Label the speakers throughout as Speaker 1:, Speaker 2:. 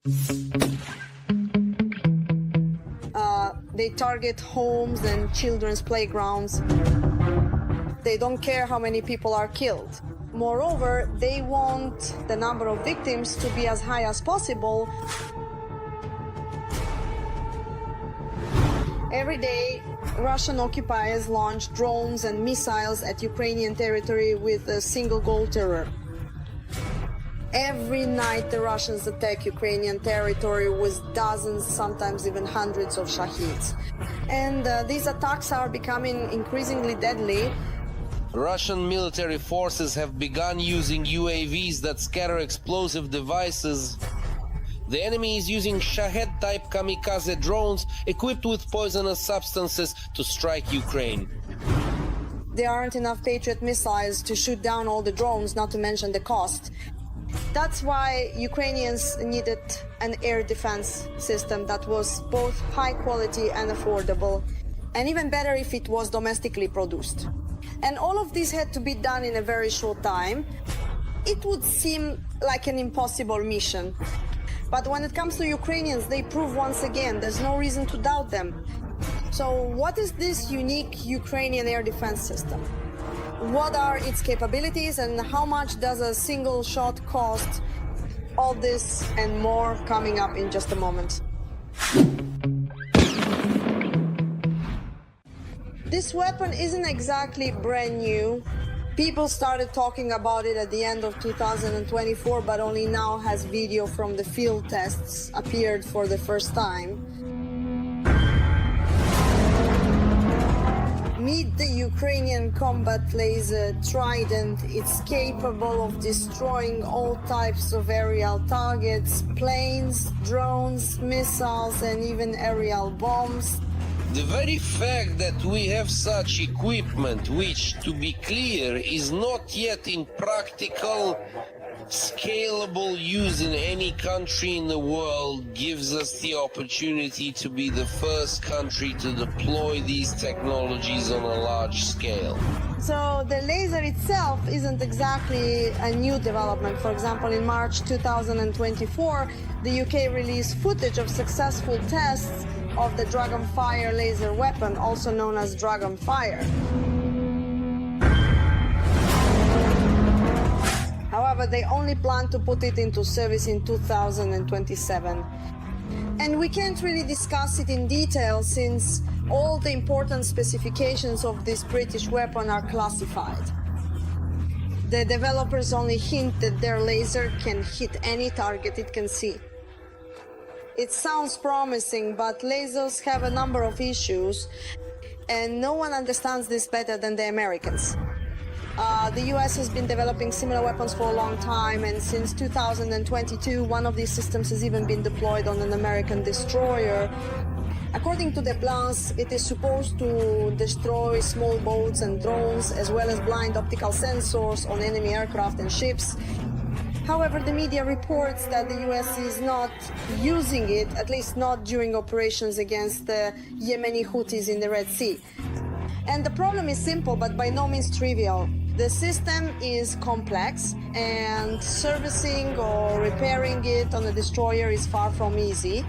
Speaker 1: They target homes and children's playgrounds. They don't care how many people are killed. Moreover, they want the number of victims to be as high as possible. Every day, Russian occupiers launch drones and missiles at Ukrainian territory with a single goal: terror. Every night the Russians attack Ukrainian territory with dozens, sometimes even hundreds of Shaheeds. And these attacks are becoming increasingly deadly.
Speaker 2: Russian military forces have begun using UAVs that scatter explosive devices. The enemy is using Shahed-type kamikaze drones equipped with poisonous substances to strike Ukraine.
Speaker 1: There aren't enough Patriot missiles to shoot down all the drones, not to mention the cost. That's why Ukrainians needed an air defense system that was both high quality and affordable, and even better if it was domestically produced. And all of this had to be done in a very short time. It would seem like an impossible mission. But when it comes to Ukrainians, they prove once again there's no reason to doubt them. So what is this unique Ukrainian air defense system? What are its capabilities and how much does a single shot cost? All this and more coming up in just a moment. This weapon isn't exactly brand new. People started talking about it at the end of 2024, but only now has video from the field tests appeared for the first time. Meet the Ukrainian combat laser Trident. It's capable of destroying all types of aerial targets, planes, drones, missiles, and even aerial bombs.
Speaker 2: The very fact that we have such equipment, which, to be clear, is not yet in practical, scalable use in any country in the world, gives us the opportunity to be the first country to deploy these technologies on a large scale.
Speaker 1: So the laser itself isn't exactly a new development. For example, in March 2024, the UK released footage of successful tests of the Dragonfire laser weapon, also known as Dragonfire. However, they only plan to put it into service in 2027. And we can't really discuss it in detail since all the important specifications of this British weapon are classified. The developers only hint that their laser can hit any target it can see. It sounds promising, but lasers have a number of issues, and no one understands this better than the Americans. The US has been developing similar weapons for a long time, and since 2022, one of these systems has even been deployed on an American destroyer. According to the plans, it is supposed to destroy small boats and drones, as well as blind optical sensors on enemy aircraft and ships. However, the media reports that the US is not using it, at least not during operations against the Yemeni Houthis in the Red Sea. And the problem is simple, but by no means trivial. The system is complex, and servicing or repairing it on a destroyer is far from easy.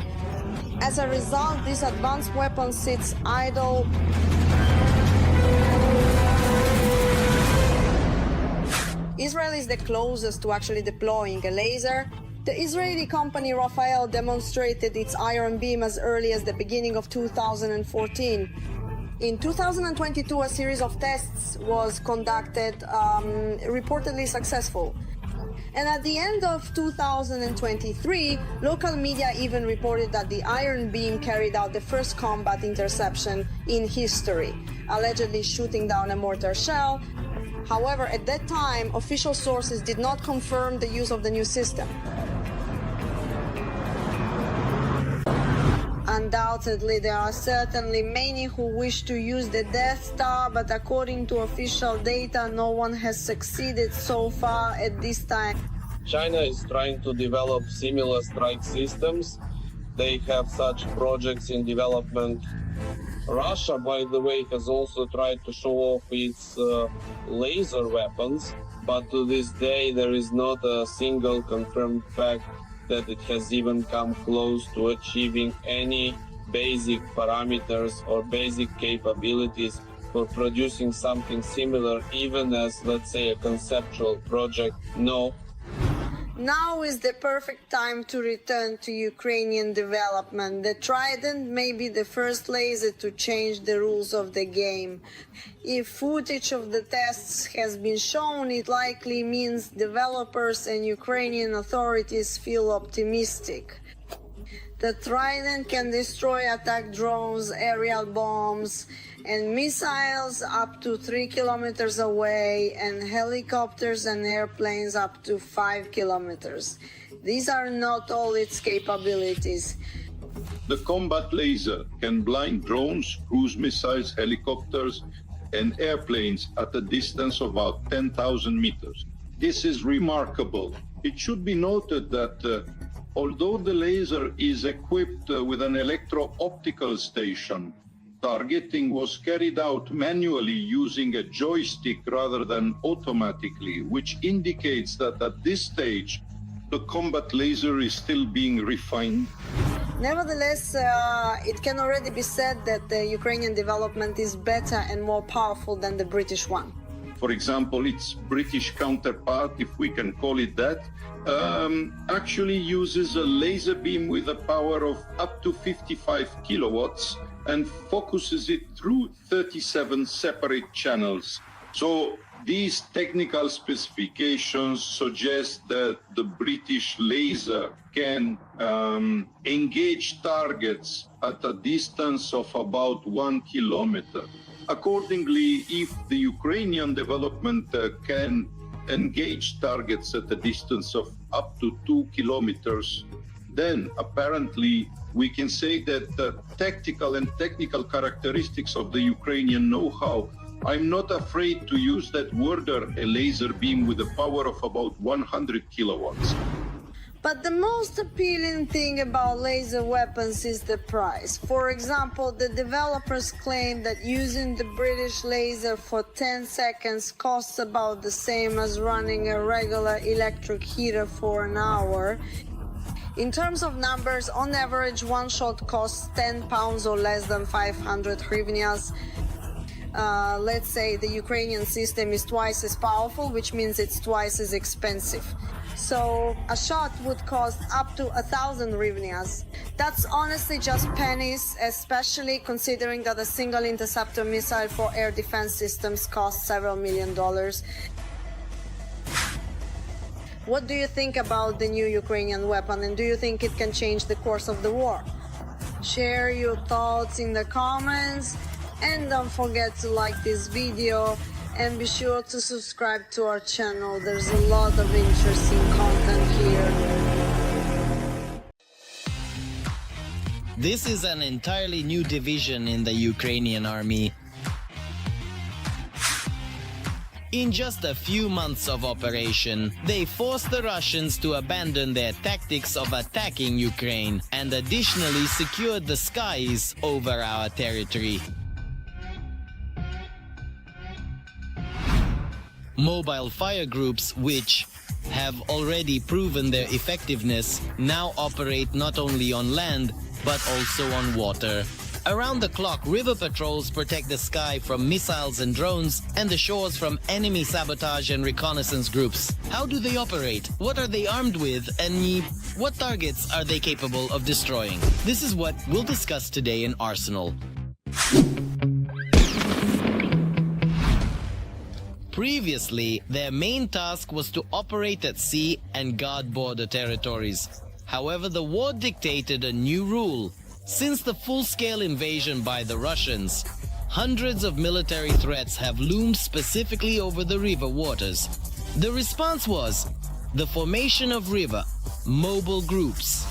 Speaker 1: As a result, this advanced weapon sits idle. Israel is the closest to actually deploying a laser. The Israeli company Rafael demonstrated its Iron Beam as early as the beginning of 2014. In 2022, a series of tests was conducted, reportedly successful. And at the end of 2023, local media even reported that the Iron Beam carried out the first combat interception in history, allegedly shooting down a mortar shell. However, at that time, official sources did not confirm the use of the new system. Undoubtedly, there are certainly many who wish to use the Death Star, but according to official data, no one has succeeded so far at this time.
Speaker 3: China is trying to develop similar strike systems. They have such projects in development. Russia, by the way, has also tried to show off its laser weapons, but to this day there is not a single confirmed fact that it has even come close to achieving any basic parameters or basic capabilities for producing something similar, even as, let's say, a conceptual project. No.
Speaker 1: Now is the perfect time to return to Ukrainian development. The Trident may be the first laser to change the rules of the game. If footage of the tests has been shown, it likely means developers and Ukrainian authorities feel optimistic. The Trident can destroy attack drones, aerial bombs, and missiles up to 3 kilometers away, and helicopters and airplanes up to 5 kilometers. These are not all its capabilities.
Speaker 4: The combat laser can blind drones, cruise missiles, helicopters, and airplanes at a distance of about 10,000 meters. This is remarkable. It should be noted that although the laser is equipped with an electro-optical station, targeting was carried out manually using a joystick rather than automatically, which indicates that at this stage, the combat laser is still being refined.
Speaker 1: Nevertheless, it can already be said that the Ukrainian development is better and more powerful than the British one.
Speaker 4: For example, its British counterpart, if we can call it that, actually uses a laser beam with a power of up to 55 kilowatts and focuses it through 37 separate channels. So these technical specifications suggest that the British laser can engage targets at a distance of about 1 kilometer. Accordingly, if the Ukrainian development can engage targets at a distance of up to 2 kilometers, then apparently we can say that the tactical and technical characteristics of the Ukrainian know-how, I'm not afraid to use that word, a laser beam with a power of about 100 kilowatts.
Speaker 1: But the most appealing thing about laser weapons is the price. For example, the developers claim that using the British laser for 10 seconds costs about the same as running a regular electric heater for an hour. In terms of numbers, on average, one shot costs 10 pounds or less than 500 hryvnias. Let's say the Ukrainian system is twice as powerful, which means it's twice as expensive. So a shot would cost up to 1,000 hryvnias. That's honestly just pennies, especially considering that a single interceptor missile for air defense systems costs several $1 million. What do you think about the new Ukrainian weapon, and do you think it can change the course of the war? Share your thoughts in the comments, and don't forget to like this video and be sure to subscribe to our channel. There's a lot of interesting content here.
Speaker 5: This is an entirely new division in the Ukrainian army. In just a few months of operation, they forced the Russians to abandon their tactics of attacking Ukraine and additionally secured the skies over our territory. Mobile fire groups, which have already proven their effectiveness, now operate not only on land, but also on water. Around the clock, river patrols protect the sky from missiles and drones, and the shores from enemy sabotage and reconnaissance groups. How do they operate? What are they armed with? And what targets are they capable of destroying? This is what we'll discuss today in Arsenal. Previously, their main task was to operate at sea and guard border territories. However, the war dictated a new rule. Since the full-scale invasion by the Russians, hundreds of military threats have loomed specifically over the river waters. The response was the formation of river mobile groups.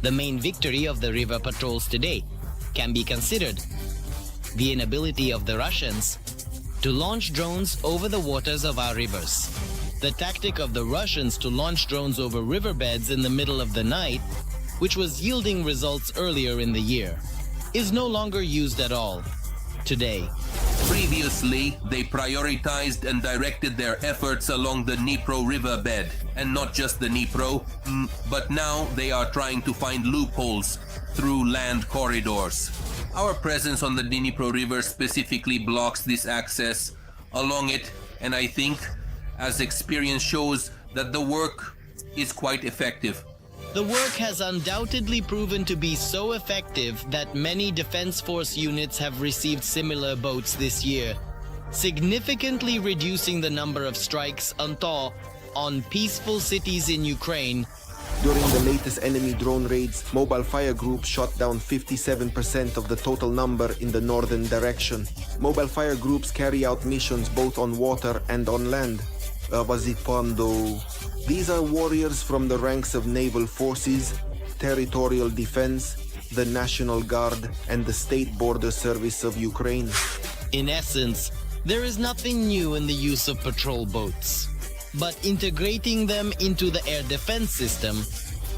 Speaker 5: The main victory of the river patrols today can be considered the inability of the Russians to launch drones over the waters of our rivers. The tactic of the Russians to launch drones over riverbeds in the middle of the night, which was yielding results earlier in the year, is no longer used at all today.
Speaker 2: Previously, they prioritized and directed their efforts along the Dnipro river bed, and not just the Dnipro, but now they are trying to find loopholes through land corridors. Our presence on the Dnipro river specifically blocks this access along it, and I think, as experience shows, that the work is quite effective.
Speaker 5: The work has undoubtedly proven to be so effective that many Defense Force units have received similar boats this year, significantly reducing the number of strikes on peaceful cities in Ukraine.
Speaker 6: During the latest enemy drone raids, mobile fire groups shot down 57% of the total number in the northern direction. Mobile fire groups carry out missions both on water and on land. These are warriors from the ranks of naval forces, territorial defense, the National Guard, and the State Border Service of Ukraine.
Speaker 5: In essence, there is nothing new in the use of patrol boats, but integrating them into the air defense system,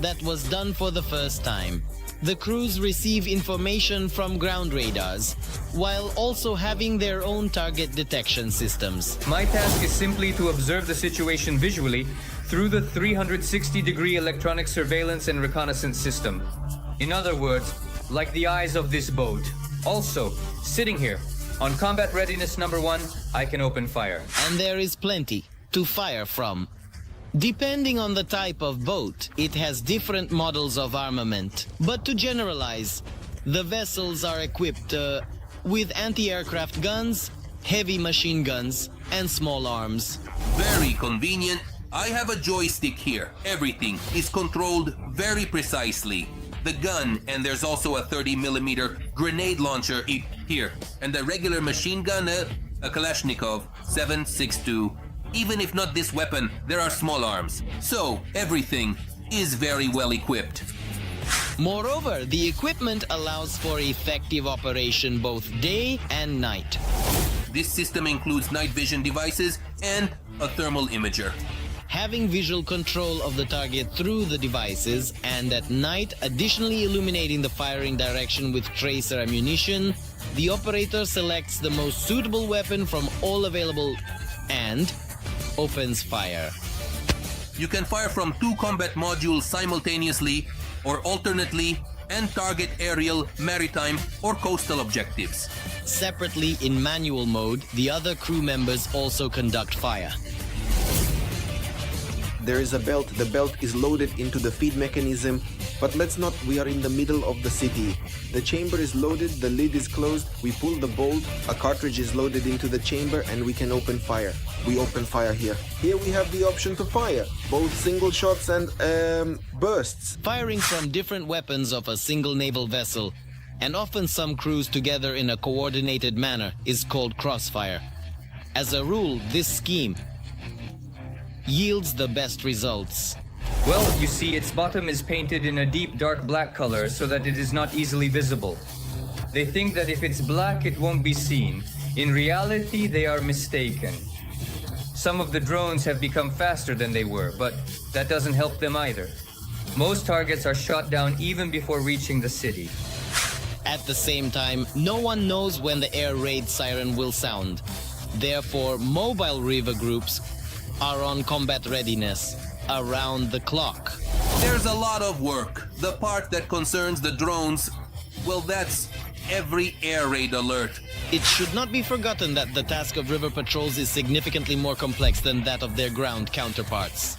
Speaker 5: that was done for the first time. The crews receive information from ground radars, while also having their own target detection systems.
Speaker 7: My task is simply to observe the situation visually through the 360-degree electronic surveillance and reconnaissance system. In other words, like the eyes of this boat. Also, sitting here, on combat readiness number 1, I can open fire.
Speaker 5: And there is plenty to fire from. Depending on the type of boat, it has different models of armament. But to generalize, the vessels are equipped with anti-aircraft guns, heavy machine guns, and small arms.
Speaker 2: Very convenient. I have a joystick here. Everything is controlled very precisely. The gun, and there's also a 30mm grenade launcher here, and a regular machine gun, a Kalashnikov 7.62. Even if not this weapon, there are small arms. So, everything is very well equipped.
Speaker 5: Moreover, the equipment allows for effective operation both day and night.
Speaker 2: This system includes night vision devices and a thermal imager.
Speaker 5: Having visual control of the target through the devices, and at night additionally illuminating the firing direction with tracer ammunition, the operator selects the most suitable weapon from all available and opens fire.
Speaker 2: You can fire from 2 combat modules simultaneously or alternately and target aerial, maritime, or coastal objectives.
Speaker 5: Separately in manual mode, the other crew members also conduct fire.
Speaker 6: There is a belt. The belt is loaded into the feed mechanism, but we are in the middle of the city. The chamber is loaded, the lid is closed, we pull the bolt, a cartridge is loaded into the chamber, and we can open fire. We open fire here. Here we have the option to fire, both single shots and bursts.
Speaker 5: Firing from different weapons of a single naval vessel, and often some crews together in a coordinated manner, is called crossfire. As a rule, this scheme yields the best results.
Speaker 7: Well, you see, its bottom is painted in a deep dark black color so that it is not easily visible. They think that if it's black, it won't be seen. In reality, they are mistaken. Some of the drones have become faster than they were, but that doesn't help them either. Most targets are shot down even before reaching the city.
Speaker 5: At the same time, no one knows when the air raid siren will sound. Therefore, mobile river groups are on combat readiness around the clock.
Speaker 2: There's a lot of work. The part that concerns the drones, well, that's every air raid alert.
Speaker 5: It should not be forgotten that the task of river patrols is significantly more complex than that of their ground counterparts.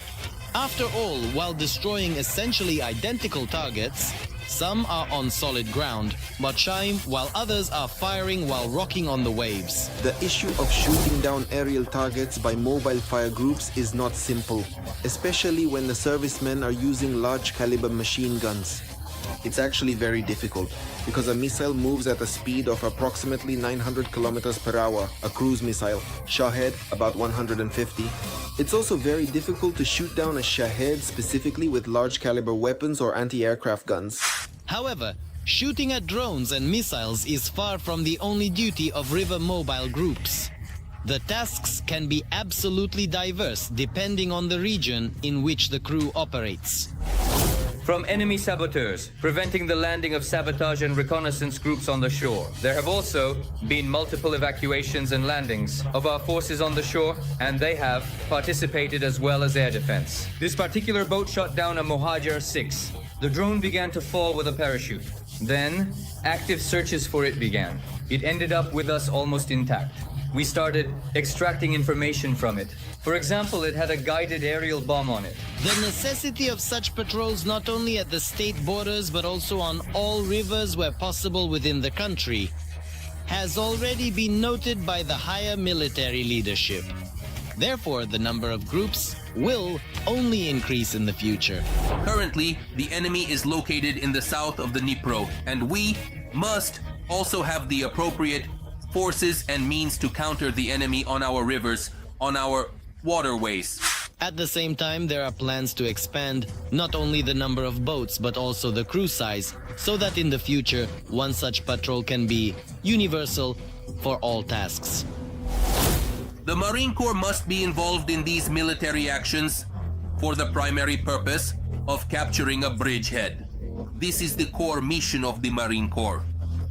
Speaker 5: After all, while destroying essentially identical targets, some are on solid ground, but shy, while others are firing while rocking on the waves.
Speaker 6: The issue of shooting down aerial targets by mobile fire groups is not simple, especially when the servicemen are using large caliber machine guns. It's actually very difficult, because a missile moves at a speed of approximately 900 kilometers per hour, a cruise missile, Shahed about 150. It's also very difficult to shoot down a Shahed specifically with large caliber weapons or anti-aircraft guns.
Speaker 5: However, shooting at drones and missiles is far from the only duty of river mobile groups. The tasks can be absolutely diverse depending on the region in which the crew operates.
Speaker 7: From enemy saboteurs, preventing the landing of sabotage and reconnaissance groups on the shore. There have also been multiple evacuations and landings of our forces on the shore, and they have participated as well as air defense. This particular boat shot down a Mohajer 6. The drone began to fall with a parachute. Then, active searches for it began. It ended up with us almost intact. We started extracting information from it. For example, it had a guided aerial bomb on it.
Speaker 5: The necessity of such patrols not only at the state borders but also on all rivers where possible within the country has already been noted by the higher military leadership. Therefore, the number of groups will only increase in the future.
Speaker 8: Currently, the enemy is located in the south of the Dnipro, and we must also have the appropriate forces and means to counter the enemy on our rivers, on our waterways.
Speaker 5: At the same time, there are plans to expand not only the number of boats but also the crew size, so that in the future, one such patrol can be universal for all tasks.
Speaker 8: The Marine Corps must be involved in these military actions for the primary purpose of capturing a bridgehead. This is the core mission of the Marine Corps.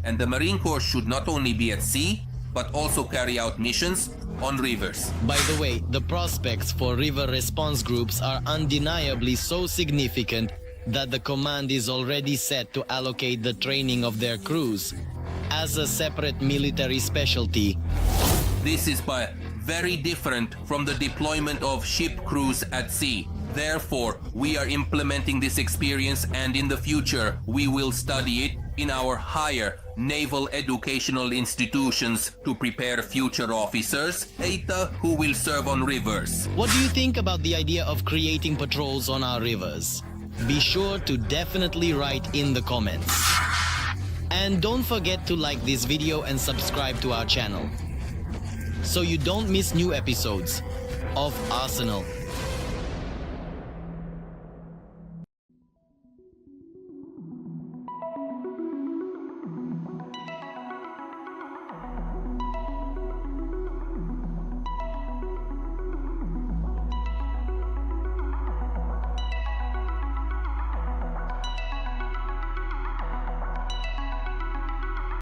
Speaker 8: And the Marine Corps should not only be at sea, but also carry out missions on rivers.
Speaker 5: By the way, the prospects for river response groups are undeniably so significant that the command is already set to allocate the training of their crews as a separate military specialty.
Speaker 8: This is very different from the deployment of ship crews at sea. Therefore, we are implementing this experience, and in the future, we will study it in our higher naval educational institutions to prepare future officers, who will serve on rivers.
Speaker 5: What do you think about the idea of creating patrols on our rivers? Be sure to definitely write in the comments. And don't forget to like this video and subscribe to our channel so you don't miss new episodes of Arsenal.